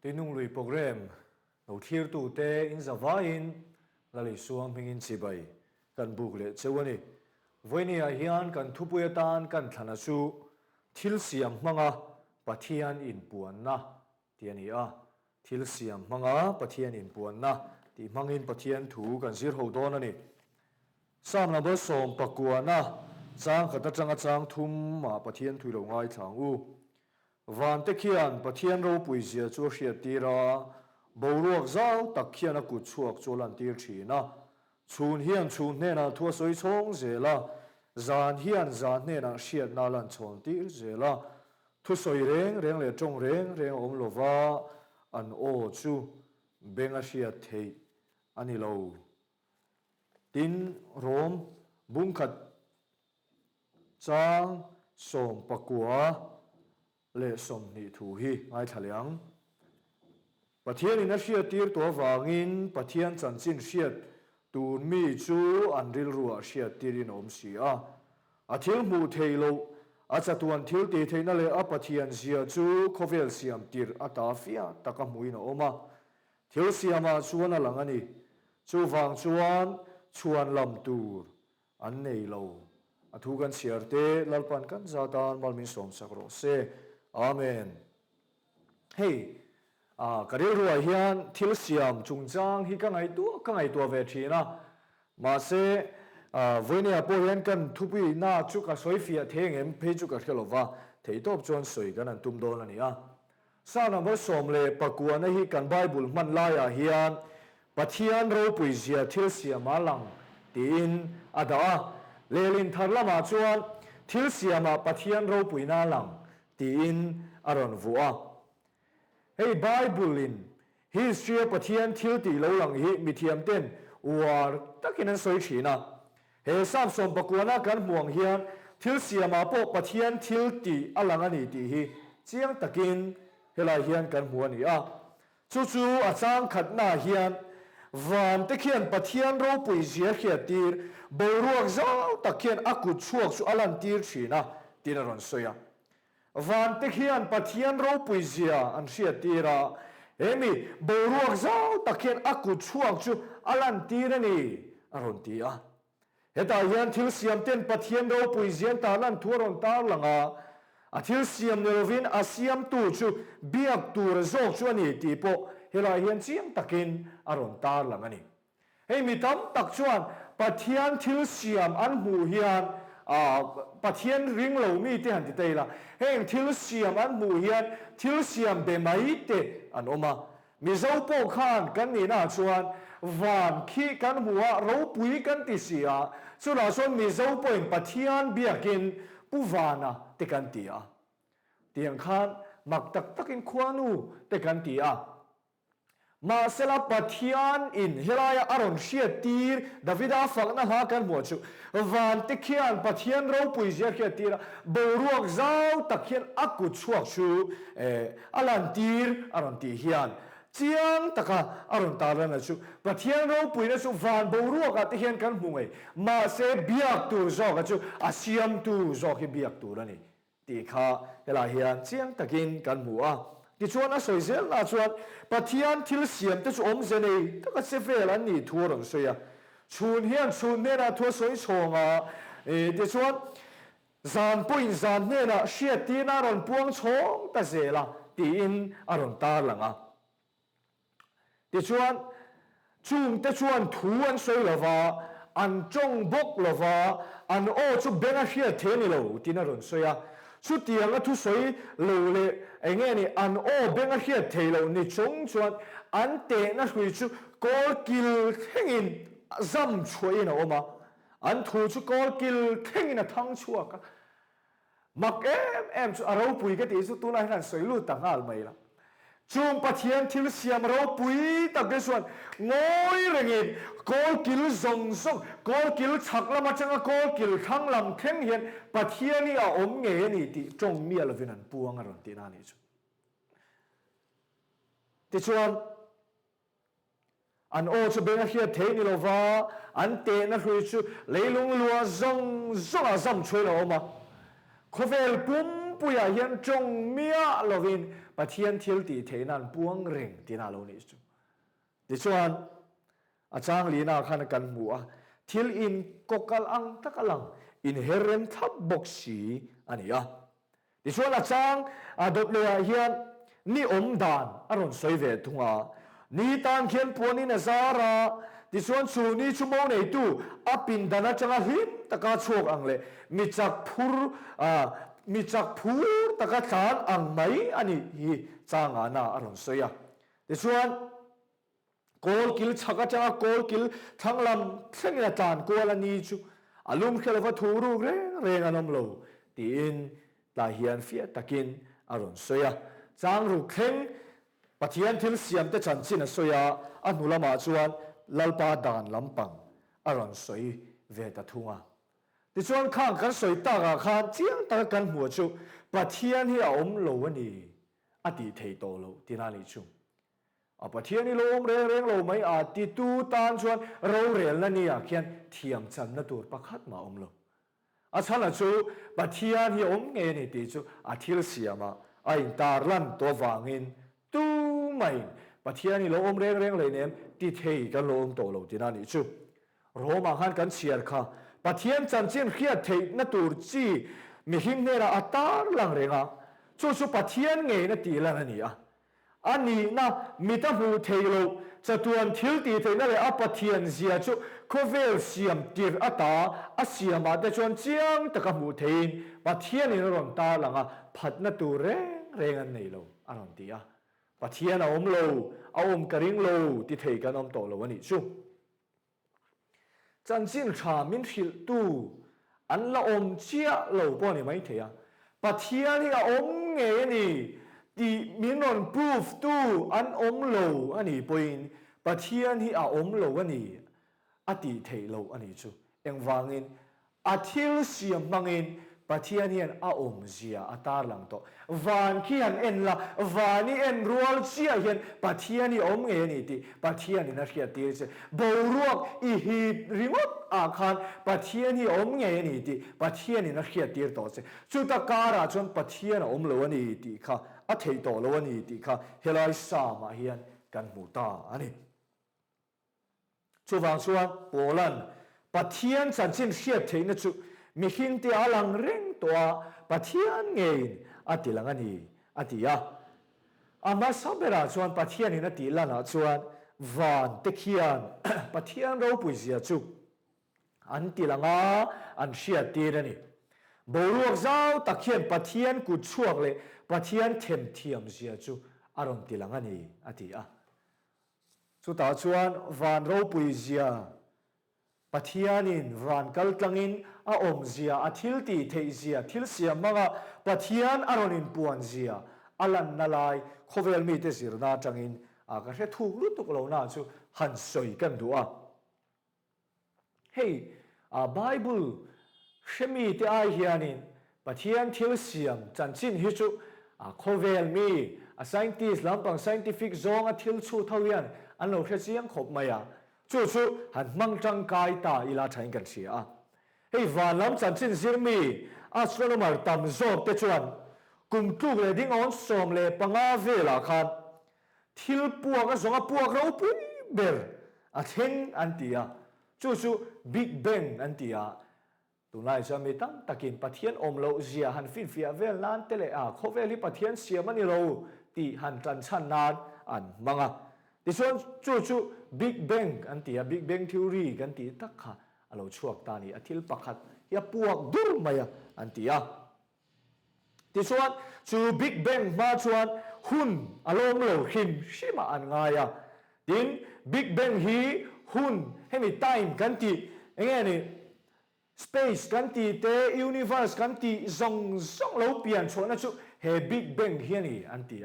Tinung lui program no thir tu te in zavain lali suam hingin chibai kan buk le chewani voini a hian kan thupuyatan kan thana su thil siam manga pathian in puan na tiani a thil siam manga pathian in puan na ti mangin pathian thu kan zir ho don ani sam na bo som pakuana chang khata changa chang thum ma pathian thui lo ngai thang u van te khian pathian ro puizia chu hria tira boruak zau tak khian a kut chuak cholan tir thina chun hian chun hne na thua soi chong zela zan hian zan hne na hriat na lan chon tir zela thu soi reng reng le tong reng reng om lova an o chu benga hriat thei ani lo tin rom bungkhat chang som pakua le som ni thu hi ngai thaliang pathian in a hriat tir to wangin pathian chanchin hriat tur mi chu an ril ruah hriat tirin om sia a thil mu theilo a chatuan thil ti theina le a pathian zia chu khovel siam tir ata fia taka muina oma thil siama chuan a lang ani chu wang chuan chuan lam tur an nei lo a thu kan siarte lalpan kan zatan malmin som sakro se amen hey karil ruah hian thil siam chungchang hi ka ngai tu ve thina ma se voinia po hian kan thupi na chu ka soi fia thengem phe chu ka khelova thei top chon soi kan an tum don ani a sa na bo som le pakua na hi kan bible man la ya hian pathian ro puizia thil siam alang tin ada lelin tharlama chuan thil siama pathian ro puina lang tin aron vua hey bible in history pathian thil ti lo lang hi mithiam ten war takin an soi thina he sam som pakuana kan muang hian thil siama po pathian thil ti alang ani ti hi chiang takin helai hian kan muani a chu a chang khatna hian van te khian pathian ro pui zia khia tir boruak zau takhian akut chuak chu alan tir thina tinaron soya van te khian pathian ro pui zia an hria tira emi boruak zau takhian akut chuak chu alan tir ani aron ti a heta hian thil siam ten pathian ro pui zian ta lan thuaron tar langa a thil siam nerovin a siam tu chu biak tur zok chu ani ti po helai hian chiang takin aron tar lang ani hei mi tam tak chuan pathian thil siam an mu hian pathian ring lo mi te han ti teila hei thil siam an mu hian thil siam be mai te an oma mi zo po khan kan ni na chuan van khi kan muwa ro pui kan ti sia chu la son mi zo po in pathian biakin puwana te kan ti a tiang khan mak tak takin khuanu te kan ti a ma sela pathian in helaya aron hria tir davida fakna ha kan mo chu van te khian pathian ro pui zia khia tira boruak zau takhian akut chuak chu alan tir aron ti hian chiang taka aron tarana chu pathian ro pui na chu van boruak at hian kan mungai ma se biak tur zo ka chu asiam tu zo hi biak tur ani ti kha hela hian chiang takin kan mu a ti chuan a soi zel na chuan pathian thil siam te chu om zenei taka se vel an ni thuarang soya chun hian chun ne na thua soi chonga ti chuan zan point zan ne na hriat ti na ron puang chong ta zela ti in aron tar langa ti chuan chung te chuan thu an soi lova an chong bok lova an o chu benga hriat the ni lo tin aron soya chu tiang a thu soi lo le enge ni an o benga hriat theilo ni chung chuan an te na hui chu kol kil khengin zam chuin a oma an thu chu kol kil khengin a thang chuaka mak em chu aro pui ka ti chu tu na han soi lu ta ngal mai la chung pathian thil siam ro pui ta ke suan ngoi rengin kol kil zong zong kol kil chaklama changa kol kil thanglam theng hian pathian ni a om nge ni ti chong mi alovin an puang aron ti na ni chu ti chuan an o chu benga hia the ni lova an te na hrui chu leilung lua zong zong a zam choi lo ma khovel pum puya hian chong mia lovin ปะเทียนทิลตีเทนันปวงเร่งตีนาโลนิจูดิชวนอาจารย์ลีนาขันกันมัวทิลอินกกลอังตะกลังอินเฮเรนทับบกสีอันนี้อ่ะดิชวนอาจารย์ดบเลยเฮียนนี่อมดานอารมณ์สวยเวทุงอ่ะนี่ตานเขียนปวนินซาระดิชวนชูนี่ชั่วโมงไหนตู้อปินดานะจังหิมตะกาชวกอังเลยมีจักพูรตะกาจานอังไหมอันนี้ฮีจางอานาอารมณ์สวยอ่ะดิชวนโกลกิลชักจังโกลกิลทั้งลำเส้นอาจารย์โกลนี้จูอารมณ์เคลว่าทูรุเรงอันนมโลตีนตาเฮียนเฟียตะกินอารมณ์สวยอ่ะจางรุกเข่งปะเทียนทิลเสียมแต่จันจินสวยอันนุละมาจวนลลปาดานลำปังอารมณ์สวยเวตทุ่งอ่ะดิฉันข้างกันสวยตากข้าเจียงตากันหัวจูปะเทียนที่อมโลวันนี้อดีเทโตโลที่นั่นจูปะเทียนนี่โลมเร่งโลไม่อาติตูตานชวนเราเรียนแล้วนี่เขียนเทียมจันนตัวประคัดมาอมโลฉันละจูปะเทียนที่อมเงินนี่ตีจูทิลเสียมาไอ้ตาลันตัววางินตู้ไม่ปะเทียนนี่โลมเร่งเลยเนี่ยติเทกันโลมโตโลที่นั่นจูโรมาหันกันเชียร์ค่ะปะเทียนจันจินเขียดเทนตัวจีมีหิมเนระอัตาลังเรงอ่ะจู่ปะเทียนเงินตีละนี่อันนี้นะมีตั้งหูเทโลจะตัวทิลตีเทนั่นเลยปะเทียนเสียจู่โคเวลเสียมตีอัตาเสียมาแต่จวนเจียงตะกับหูเทนปะเทียนนี่ร้อนตาลังพัดนตัวเร่งอันนี้โลอันนั้นตีปะเทียนอมโลอมกระริงโลที่เทกันอมโตโลวันนี้จู่จันจินชามินฟิลตูอันละอมเจียโลปอนี่ไม่เทียปะเทียนนี่อมเงนี่ที่มินอนพูฟตูอันอมโลอันนี้ปอยน์ปะเทียนที่อมโลอันนี้อดีเทโลอันนี้จู่เอ็งวางินทิลเสียมมังอินปะเทียนนี่อมเสียตาลังโตวานขี้อันเอ็นละวานี่เอ็นรัวเสียเห็นปะเทียนนี่อมเงนี่ที่ปะเทียนนี่นักเขียนตีเสบรวกอีฮีริมดอาคารปะเทียนนี่อมเงนี่ที่ปะเทียนนี่นักเขียนตีโตเสจุดการะจนปะเทียนอมโลนี่ที่ค่ะเทโตโลนี่ที่ค่ะเฮลัยสามาเฮียนกันมูตาอันนี้จู่ฟังส่วนโปแลนด์ปะเทียนสันจินเขียดเทนจู่มีหินที่อลังเร่งตัวปะเทียนเงินติลังอันนี้ติมาสับเบราส่วนปะเทียนนี่ติลังส่วนวานตะเคียนปะเทียนเราปุยเสียจู่อันติลังอันเชียตีนนี่บรูกเจ้าตะเคียนปะเทียนกุดช่วงเลยปะเทียนเทมเทียมเสียจู่อารมณ์ติลังอันนี้ติจู่ตาส่วนวานเราปุยเสียปะเทียนินวันกัลตังินอมเสียทิลตีเทเสียทิลเสียมังปะเทียนอารนินปวนเสียอลันนาลายโคเวลมีเตสิรนาจังอินก็แค่ถูกรุตุกเราหน้าจู่หันสวยกันดูเฮ้ยไบเบิลเชมีที่ไอเฮียนินปะเทียนทิลเสียมจันจินฮิจู่โคเวลมีscientist ลำปัง scientific ซองทิลชูเท่ายันอันเราแค่เสียงขบมาจู่หันมังจังกายตาอีลาใช้กันเสียเฮ้ยวานล้ำจันจินซิรมีastronomer ตามโซบเตจวนกุมทุกเลยดิ้งออนสมเลยปังอาเวลาคันทิลปัวกันสองปัวเราปุยเบลเห็นอันตีจู่บิ๊กแบงอันตีตุนายจะมีตั้งตะกินปะเทียนอมโลเสียหันฟินฟิอาเวลนานเตเลเขาเวลิปะเทียนเสียมันนี่เราตีหันจันชันนานอันมังดิส่วนจู่บิ๊กแบงอันตีบิ๊กแบงทีโอรีกันตีตักค่ะเราช่วงตานี่ทิลปักขัดยาปวกดุรมายอันตีดิส่วนจู่บิ๊กแบงมาชวนหุ่นอารมณ์โลหิมชิมาอันง่ายดินบิ๊กแบงฮีหุ่นให้มีไทม์กันตีอย่างเงี้ยนี่space กันตีเต universe กันตีส่งเราเปลี่ยนชวนนะจู่เฮ big bang เฮียนี่อันตี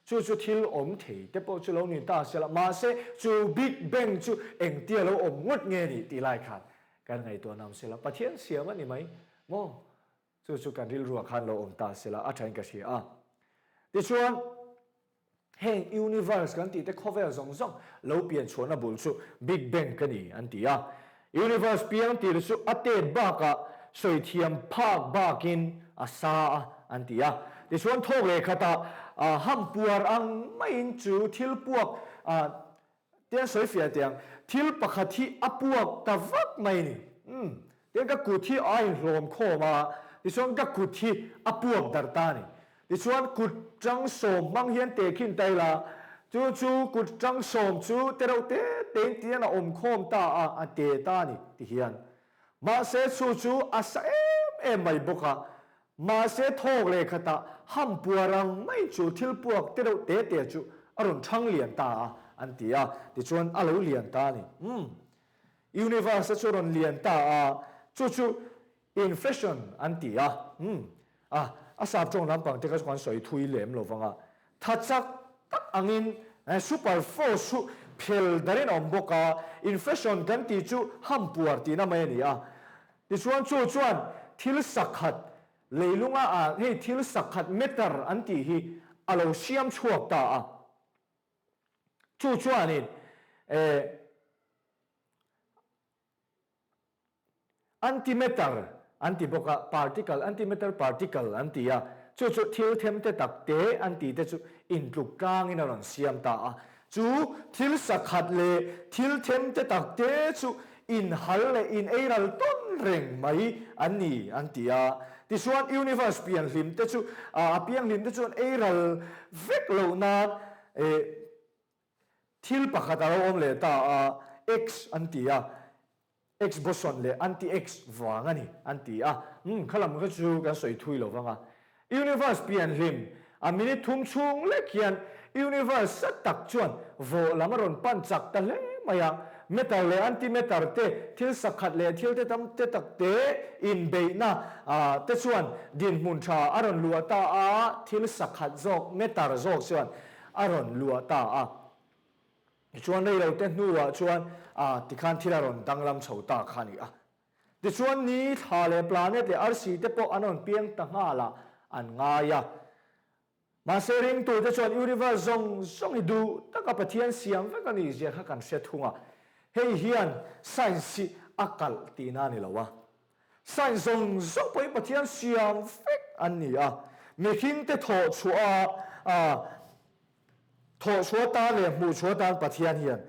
จู่ทิลอมเทแต่พอจู่เรานี่ตาเสละมาเสจู่ big bang จู่เอ็งเตียเราอมงดเงี้ยนี่ตีไล่ขาดกันไงตัวนำเสละปะเทียนเสียมันนี่ไหมโม่จู่กันที่รัวคันเราอมตาเสละอาจารย์ก็เสียดิชวนเฮ universe กันตีแต่ cover ส่งเราเปลี่ยนชวนนะบุญจู่ big bang กันนี่อันตีuniverse เปลี่ยนตีจู่อัตเตบ้ากะสวยเทียมภาคบ้ากินซาอันตี ดิส่วนทอกเลยขตาห้ามปัวรังไม่อินจูทิลพวกเตียนสวยเฟียเตียงทิลปะคที่อพวกตะวักไม่นี่เตียงก็กูที่ไอ้รวมโคมาดิส่วนก็กูที่อพวกดาร์ตานี่ดิส่วนกูจังสมมังเฮียนเตะขึ้นไตละจูกูจังสมจูเตเราเตเตียนอมโคมตาเตตานี่ที่เฮียนมาเสจูอาศัยไม่บุกมาเสทอกเลยขตาห้ามปัวรังไม่จูทิลพวกเตเราเตจูอรุณช่างเลียนตาอันที่ดิส่วนอาลูเลียนตานี่ยูนิเวอร์สชวนเลียนตาจูอินเฟชั่นอันที่อาสาบจงลำปังที่เขาสวยทุยเหลมหลงถ้าจักตักอังอินซูเปอร์โฟร์เพลดารินอมบกอินเฟชั่นกันที่จูห้ามปัวที่นั่นไม่นี่ดิส่วนชวนทิลสักขัดเลยลุงให้ทิลสักขัดเมตรอันที่ฮีอาลูเซียมชวกตาชวนนี่อันติเมตรอันติบกพาร์ติเคิลอันติเมตรพาร์ติเคิลอันที่จูทิลเทมเตตักเตอันที่เตจูอินลูกกางอินอรันเซียมตาจูทิลสักขัดเลยทิลเทมเตตักเตจูอินฮัลเลยอินเอรัลต้นเร่งไหมอันนี้อันที่ที่ส่วนยูนิเวอร์สเปลี่ยนลิมเตจูเปลี่ยนลิมเตจูเอรัลเวกโลนาทิลปะขัดเราอมเลยตาX อันที่ X บอสอนเลยอันที่ X วางอันนี้อันที่ขลังก็จูกันสวยทุยหรอฟังยูนิเวอร์สเปลี่ยนลิมมินิทุ่มชุงเล็กยันยูนิเวอร์สตักชวนโวลามารอนปันจักตะเลมายังเมตาเลอันติเมตาเตทิลสักขัดเลทิลเตตัมเตตักเตอินเบน่าเตชวนดินมุนชาอารอนลัวตาทิลสักขัดจอกเมตาจอกชวนอารอนลัวตาชวนในเราเต้นนัวชวนที่ขันที่เรารอนดังลำเฉาตาขันอีแต่ชวนนี้ทาเลปลาเนตเลยอาร์ซีเตปอันนั้นเพียงตั้งหาละอันง่ายมาเสริงตัวจะชวนยูนิเวอร์ซงให้ดูตั้งกับปะเทียนเสียงเวกันนี่เจ้ากันเสียทุ่งเฮียนไซน์สิอักลตีนานี่ละวะไซน์ซงไปปะเทียนเสียงเฟกอันนี้ไม่คิดจะถอดชัวถอดชัวตาเลยมูชัวตาปะเทียนเฮียน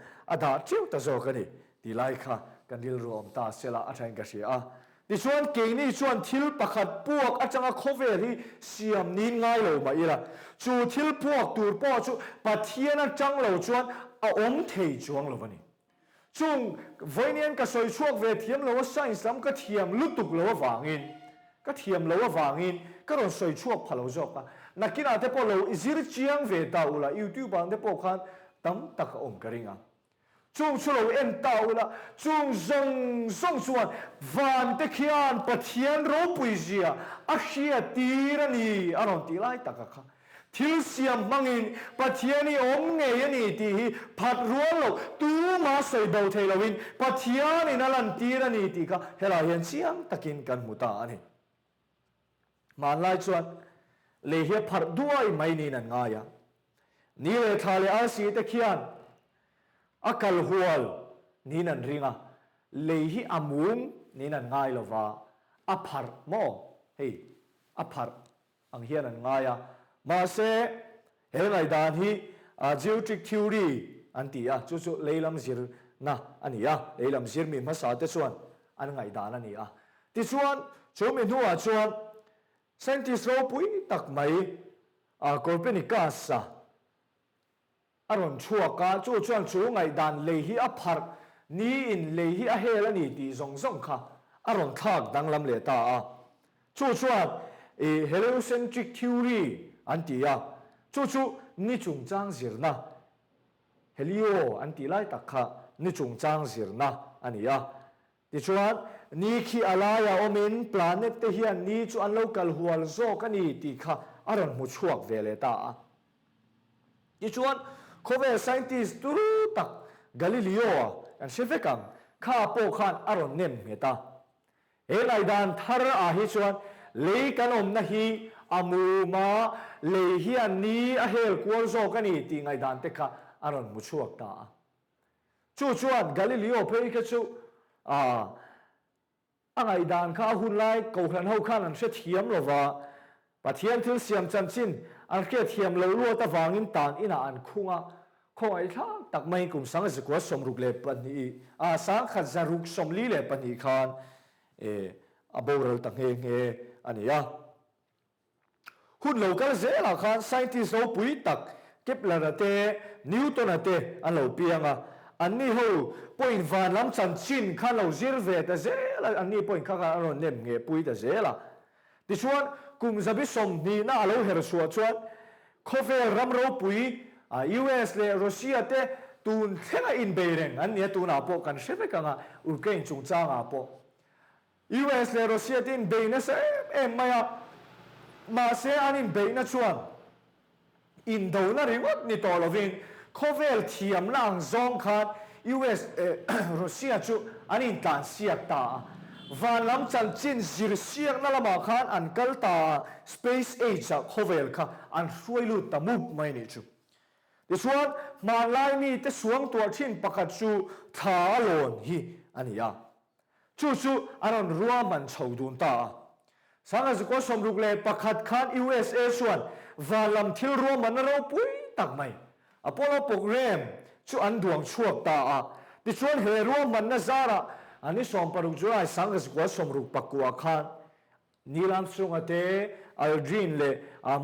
ดาเจ้าตะโจกันนี่ดีไลค่ะกันดิลรวมตาเสละอันนั้นก็เสียดิชวนเก่งนี่ชวนทิลประคัดพวกอาจารย์โคเวรีเสียมนินง่ายเลยมาอีละจูทิลพวกตูร์ป้อจูปะเทียนจังเราชวนอมเทจวงเราวันนี้จุงวันนี้ก็สวยช่วงเวทีมเราว่าไซน์ซ้ำก็เทียมลุตุกเราว่าฝางอินก็เทียมเราว่าฝางอินก็เราสวยช่วงพะเราจอกนักกินอาเทปเราอิจิรเจียงเวตาอุละยูทูบบางเทปขันตั้มตักอมกระริงจุงชุเราเอ็นตาอุละจุงส่งชวนวันเตคิอันปะเทียนรูปุยเจียอาเชียตีรันีอารมณ์ตีไล่ตักค่ะทิลเสียมมังอินปะเทียนี่อมเงยนี่ตีพัดรัวเราตู้มาใส่เบาเทลวินปะเทียนี่นั่นตีรันีตีค่ะเฮลาเห็นเสียงตะกินกันมุตานี่มาไล่ชวนเลเฮียพัดด้วยไม่นี่นั่นง่ายนี่เลยทาเลอาศีเตคิอันอักลหัวนี่นั่นริงเลยฮีอามุงนี่นั่นง่ายลว่าอภัรโมเฮ้อภัรอังเฮียนั่นง่ายมาเสเฮลัยดานฮีgeometric theory อันที่จู่ๆเลยลำซิรนะอันนี้เลยลำซิรมีภาษาเตส่วนอันไงดานอันนี้ที่ส่วนช่วงมีหัวส่วน scientist เราปุ้ยตักไม่โคเปนิกัสอารมณ์ชั่วกาจู่ๆช่วงไงดานเลยฮีอภัรนี่อินเลยฮีเฮลันนี่ที่ส่งค่ะอารมณ์ทักดังลำเลตาจู่ๆheliocentric theory อันที่จู่ๆนี่จงจางสิรนะเฮลิโออันที่ไล่ตักค่ะนี่จงจางสิรนะอันนี้ที่ชวนนี่ขี้อะไรอมิน planet เทียนนี่จู่อันโลกาลหัวลโซกันนี่ที่ค่ะอารมณ์มุชวกเวเลตาที่ชวนโคเวสไซน์ติสตุรุตักกาลิเลโออันเชฟกังข้าโปขันอารมณ์เนมเมตาเฮลัยดานทาร์อาฮิชวนเลยกันอมนะฮีอามูมาเลยฮีอันนี้เฮลควอลโซกันนี่ที่ไงดานเตค่ะอารมณ์มุชวกตาจู่ๆกาลิเลโอเพย์ก็จู่ไงดานข้าหุ่นไล่กูขันเฮาขันอันเสียเทียมหรอวะ ปะเทียนทิลเสียมจันจินอันเกเทียมเลลัวตะวางอินตานอินาอันคุงะคงไอ้ท่าตักไม่กุมสังสกุลสมรุกเลปันนี้สังขัดจารุกสมลีเลปันนี้คานอบอร์ตังเฮงอันนี้หุ่นโลกาเซลาคานไซติสโอปุยตักเก็บละเตนิวตันเตอันโลเปียงอันนี้หูปอยน์วานลำจันจินข้าเราจิรเวตเซลอันนี้ปอยน์ข้าเราเล่มเงปุยตเซลดิชวนกุมจะพิสมนี่น่าเราเห็นชัวชวนคอเฟลรำเราปุยUS และรัสเซียเตตูนเท่าอินเบเรงอันนี้ตูนอาโปกันเชฟกันอุกเกนจุงจ้างอาโป US และรัสเซียเตอินเบนเซมาเซอันอินเบนชวนอินโดน่าริงดนี่ตัวเราวินคอเฟลเทียมล่างซองคัด US รัสเซียจูอันนี้การเสียตาวานลำจันจินจิรเสียงนั่นละมาคันอันกัลตา Space Age คอเฟลค่ะอันช่วยลุตมุบไม่นี่จูดิฉันมาไล่นี่แต่สวงตัวชิ้นประคัดจูทาลอนฮีอันนี้จูอันนั้นรัวมันชาวดุนตาสังเกตก็สมรุกเลยประคัดคัน USA ส่วนวาลำทิลรัวมันเราปุยตักไม่อพอลโปรแกรมจูอันดวงชั่วตาดิฉันเฮรัวมันน่าซาระอันนี้สมปรุกจูไอสังเกตก็สมรุกปักกัวคันนิลัมสุงเตอัลดรินเล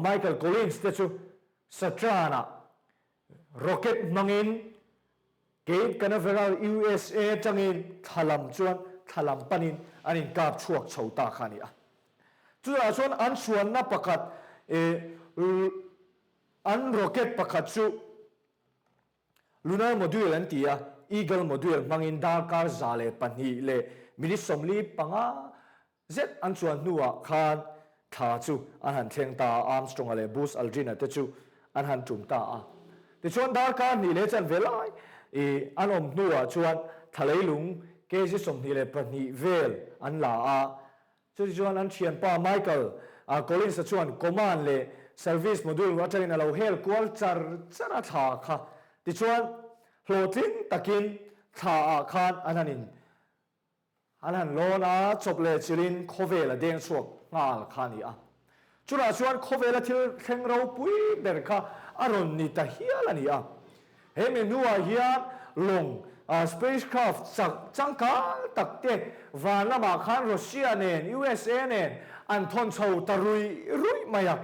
ไมเคิลโคลินส์เตจูสตรานะrocket mangin gate canaveral USA changin thalam chuan thalam panin anin kap chuak chhota khani chua chuan an chuan na pakhat an rocket pakhat chu lunar module an tia eagle module mangin dakar zale pani le minisomli panga zet an chuan nuwa khan tha chu an han thleng ta Armstrong ale Buzz Aldrin te chu an han tum taดิชวนดาร์การนี่เลยจันเวลาอันอมนัวชวนทะเลลุงเกจิสมนี่เลยปนิเวลอันลาชวนอันเชียนป้าไมเคิลโคลินส์ชวนคอมมานเลยเซอร์วิสโมดูลวัชรินเราเฮลควอลจาร์จาร์ท่าค่ะดิชวนโหลดินตะกินท่าคานอันนั้นโลนาจบเลยจิรินโคเวลเด้งชวกงาลคานี่จุดชวนโคเวลที่เข่งเราปุยเด็กค่ะอารมณ์นี่ตาเฮียละนี่เฮ้ยเมนูเฮียลงspacecraft จากจังการตักเตะวานละมาคันรัสเซียเนน USA เนนอันทนเช่าตะรุยมาอยาก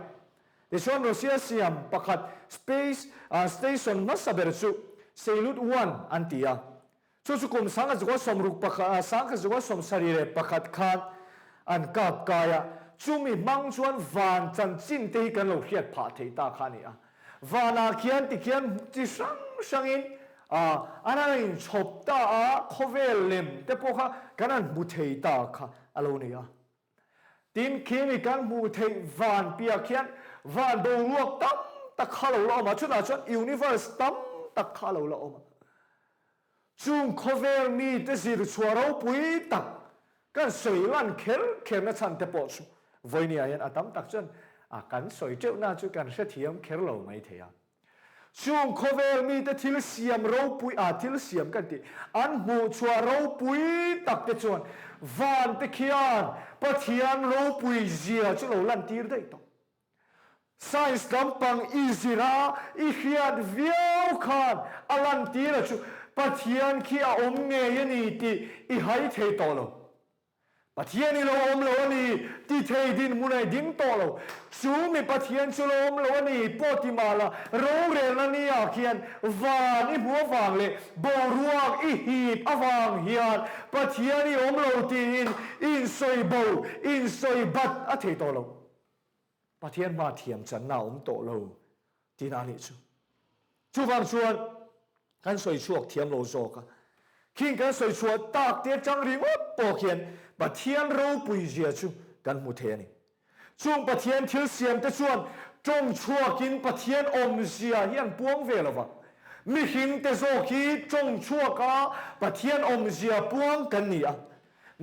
เดี๋ยวชวนรัสเซียเสียมประคัด Space Station มัสเบรซุเซลุตวันอันตีช่วยสุขุมสังกัดว่าสมรุกประคัดสังกัดว่าสมสรีระประคัดคันอันกับกายจุมีมังชวนวานจันจินเตกันเราเขียดผ่าเทตาขานี่วานาเขียนติเขียนจิสังอินอันนั้นชอบตาโคเวลเลมแต่พวกกันนั้นมุเทตาค่ะอารมณ์นี้ทีมเขียนกันมุเทวานเปียเขียนวานดูลวกตั้มตะข้าเราละมาชุดนั้นยูนิเวอร์สตั้มตะข้าเราละมาจุงโคเวลมีแต่สิรชัวเราปุยตักกันสวยลั่นเขียนนั่นฉันแต่ปอดวันนี้ยันตั้มตักจนกันสวยเจ้าหน้าจุกันเสียเทียมเขียนเราไม่เทียช่วงโคเวลมีแต่ทิลเซียมเราปุยทิลเซียมกันทีอันมูชัวเราปุยตักเตจวนวานเตขียนปัทยานเราปุยเจียจุเราลันตีร์ได้ต่อไซส์กำปังอีซิราอีขียนเวียวขานอลันตีร์จุปัทยานขี้อมเงยนี่ตีอีไฮเทต่อเราปัทยานี่เราอมเรานี่ที่เทดินมุนัยดินโตเราชูมีปัทยานชูเราอมเรานี่ปอติมาละโรงเรียนนั่นนี่อาเขียนวานอีหัวฟางเลยบ่รวกอีหีบอฟางเฮียนปัทยานี่อมเราตีอินซอยบ่อินซอยบัดอเทโตเราปัทยานมาเทียมจันนาอมโตเราที่นั่นนี่ชูฟังชวนกันซอยชวกเทียมเราโจกคิงกันซอยชวนตากเตียจังริงว่าปอเขียนปัทยานเราปุยเจียจูกันมุเทนี่ช่วงปัทยานทิลเสียมแต่ชวนจงชัวกินปัทยานอมเสียเฮียนปวงเวลวะมิหินแต่โซกีจงชัวกาปัทยานอมเสียปวงกันนี่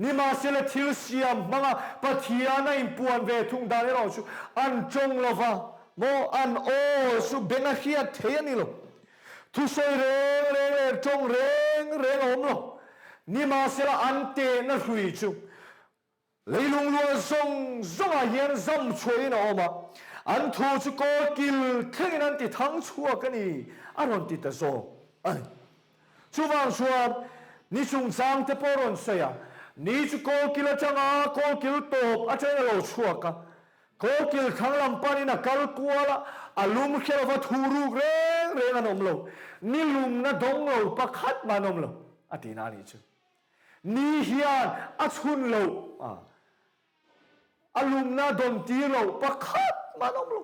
นี่มาเสลทิลเสียมมังปัทยานในปวงเวทุงดาเลเราชูอันจงลวะโมอันโอสุเบงเฮียเทียนี่ลทุสอยเร่งจงเร่งอมลนี่มาเสลอันเตนรุยชู lấy lung luôn sông sông à hiền dâm chuối nó mà anh thu chú có kil thế nên thì thắng chua cái này anh còn thì ta so anh chú vang xuân ni chung sang te poron saya ni chú có kil chăng à có kil top à chơi lâu chua cả có kil thắng làm pani na kal kuala alum khéo vào thu ru reng reng anh om lâu ni lum na dong lâu pa khát mà om lâu à tí na ni chứ ni hiền à chun lâu à alum na don ti lâu pa khát mà om lâu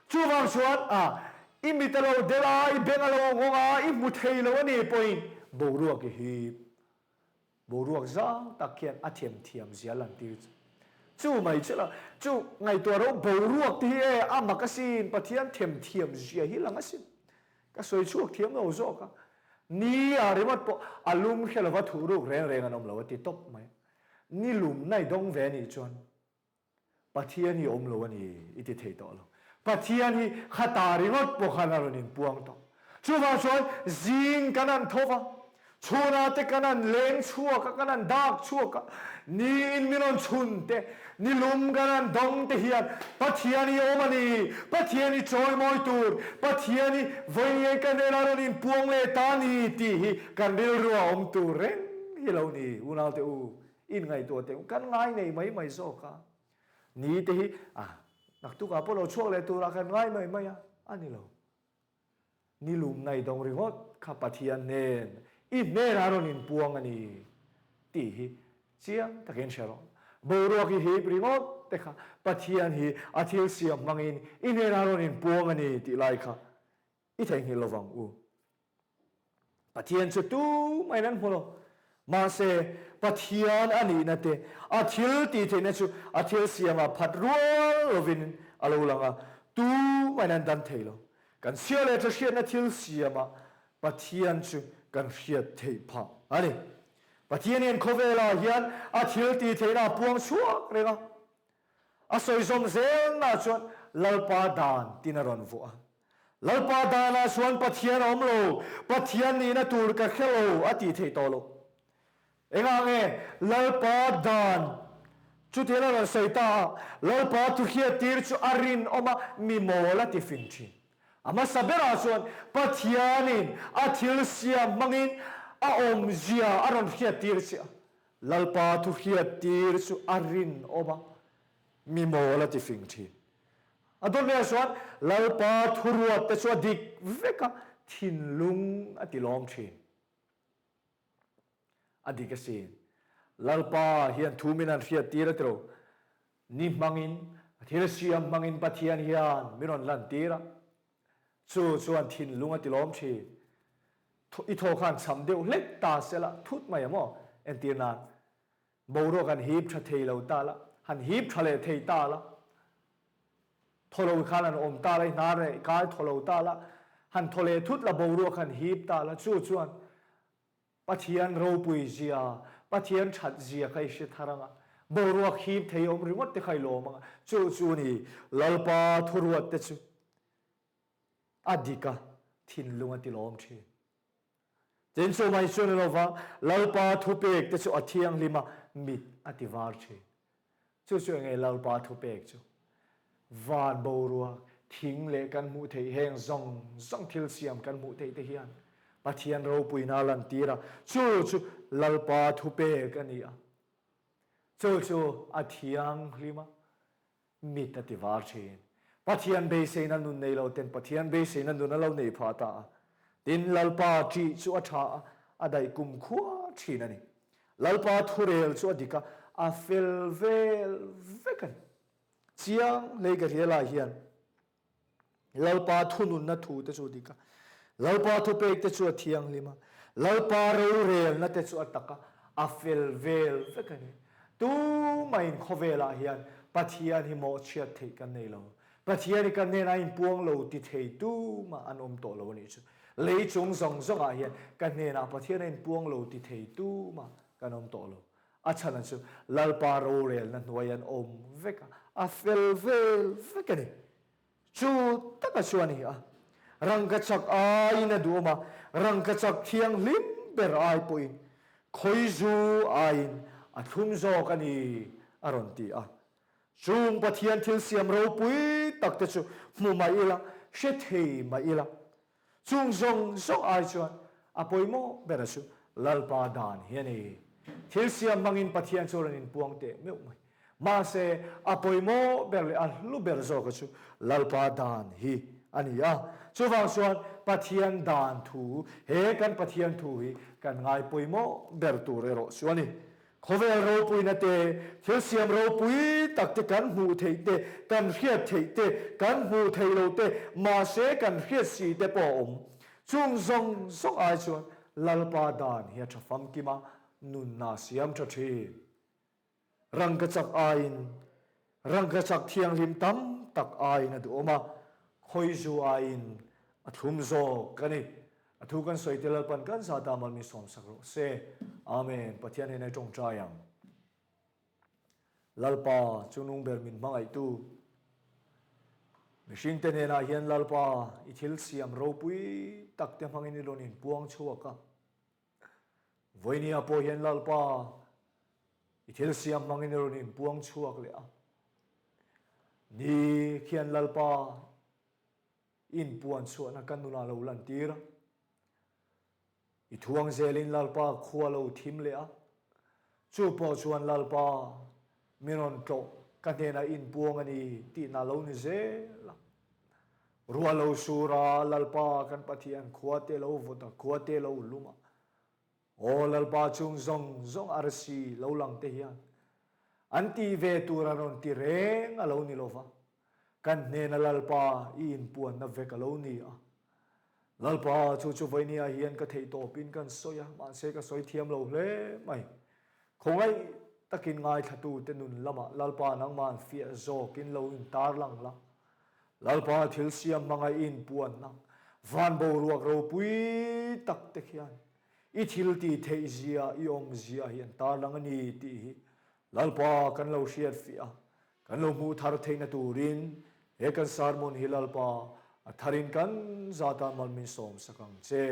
chú vang xuân à imita lâu de la i benga lâu ngonga i muthei lâu ani point boruak hi boruak za takian athiam thiam zia lan ti chu mai chela chu ngai to ro boruak ti e amakasin pathian thiam zia hi langasin ka soi chuak thiam lo zo ka ni arimat po alum khelawa thuruk reng reng anom lo ti top mai ni lum nai dong ve ni chon pathian hi om lo ani iti thei to lo pathian hi khatari ngot po khanaronin puang to chuwa chon zing kanan thova chuna te kanan leng chua ka kanan dak chua ka ni in minon chun te ni lum kanan dong te hian pathian hi omani pathian hi choi moi tur pathian hi voi ka nelaronin puang le tani ti hi kan ril ruwa om tu reng hi lo ni unau te u in ngai to te kan ngai nei mai mai zo ka ni te hi nak tu ka polo chuak le tu ra kan ngai mai mai ani lo ni lum nai dong ringot kha pathian nen i ne raron in puang ani ti hi chiang taken sharo boruak hi ringot te kha pathian hi athil siam mangin i ne raron in puang ani ti lai kha i theng hi lovang u pathian chu tu mai nan holo ma se pathian ani na te athil ti the na chu athil siama phat rual lovin alo langa tu mai nan dan theilo kan sia le cha sia na thil siama pathian chu kan hiat thei pha ani pathian en khovela hian athil ti the na puang chuak renga a soi som zel na chuan lalpa dan tinaron vo lalpa dana chuan pathian om lo pathian ni na tur ka khelo ati thei to lo enga nge lalpa dan chu te la sai ta lalpa tu hiat tir chu arin oma mi mola ti finchi ama sabera chuan pathianin athil siam mangin a om zia aron hiat tir sia lalpa tu hiat tir chu arin oma mi mola ti finchi adon me chuan lalpa thuruat te chu dik veka thin lung ati lom thin adikasin lalpa hian thuminan hiat tir atro ni mangin athil siam mangin pathian hian miron lan tira chuan thin lunga tilom thi i tho khan chamdeu hlek ta sela thut mai amo entirna boro kan hip tha theilo ta la han hip thale thei ta la tholo khan an om ta lai na re kai tholo ta la han thole thut la boro kan hip ta la chuan pathian ro pui zia pathian that zia kai she tharanga boro hip thei om ringot te khai lo ma chu ni lalpa thuruat te chu adika thin lunga tilom thi chen so mai chon lova lalpa thupek te chu athiang lima mit atiwar thi chu nge lalpa thupek chu van borua thing le kan mu thei heng zong thil siam kan mu thei te hian pathian ro puina lan tira chu lalpa thupek ania chu athiang lima mit atiwar thi pathian be se na nun nei lo ten pathian be se na nun lo nei pha ta tin lalpa chi chu atha adai kum khua thin ani lalpa thurel chu adika a fel vel vekan chiang le ga hela hian lalpa thunun na thu te chu dika lalpa thu pe te chu thiang lima lalpa ro rel na te chu ataka a fel vel vekan tu main khovela hian pathian hi mo chia thei kan nei lo pathian kan ne na in puang lo ti thei tu ma anom to lo ni chu lei chung zong a hian kan ne na pathian in puang lo ti thei tu ma kanom to lo achana chu lalpa ro rel na noyan om veka a fel vel vekani chu taka chuani a rangka chak ai na duama rangka chak thiang lim ber ai poin khoi zu ain a thum zo kani aron ti a chung pathian thil siam ro pui takte chu mu mai ila she thei mai ila chung zong zong ai chuan apoimo berasu lalpa dan hiani thil siam mangin pathian choran in puang te meu mai ma se apoimo berle a lu ber zo ka chu lalpa dan hi ania chuwang chuan pathian dan thu he kan pathian thu hi kan ngai poimo ber tu re ro chuani khovel ro pui na te thil siam ro pui tak te kan mu thei te kan hriat thei te kan mu thei lo te ma se kan hriat si te po om chung zong zong ai chuan lalpa dan hi tha fam ki ma nun na siam tha thi rang ka chak ain rang ka chak thiang lim tam tak ai na du oma khoi zu ain athum zo kani athu kan soi telal pan kan sa ta mal mi som sakro se amen pathian he na tong trayang lalpa chunung ber min mangai tu mishing te ne na hian lalpa ithil siam ro pui tak te mangin lonin puang chuaka voini apo hian lalpa ithil siam mangin lonin puang chuak le a ni khian lalpa in puan chuana kan nula lo lan tira i thuang zelin lalpa khuwa lo thim le a chu po chuan lalpa miron to kanena in puang ani ti na lo ni ze la ruwa lo sura lalpa kan pathian khuate lo vota khuate lo luma o lalpa chung zong zong arsi lo lang te hian anti ve turanon ti reng alo ni lova kan ne na lalpa in puan na ve ka lo ni a lalpa chu chu vai ni a hian ka thei to pin kan soya man se ka soi thiam lo hle mai khongai takin ngai thatu te nun lama lalpa nang man fia zo kin lo in tar lang la lalpa thil siam manga in puan na van bo ruak ro pui tak te khian i thil ti thei zia i om zia hian tar lang ani ti lalpa kan lo hriat fia kan lo mu thar theina turin he kan sarmon hilalpa atharin kan zata malmin som sakang che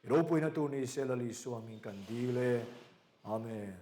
ro puina tu ni selali suamin kan dile amen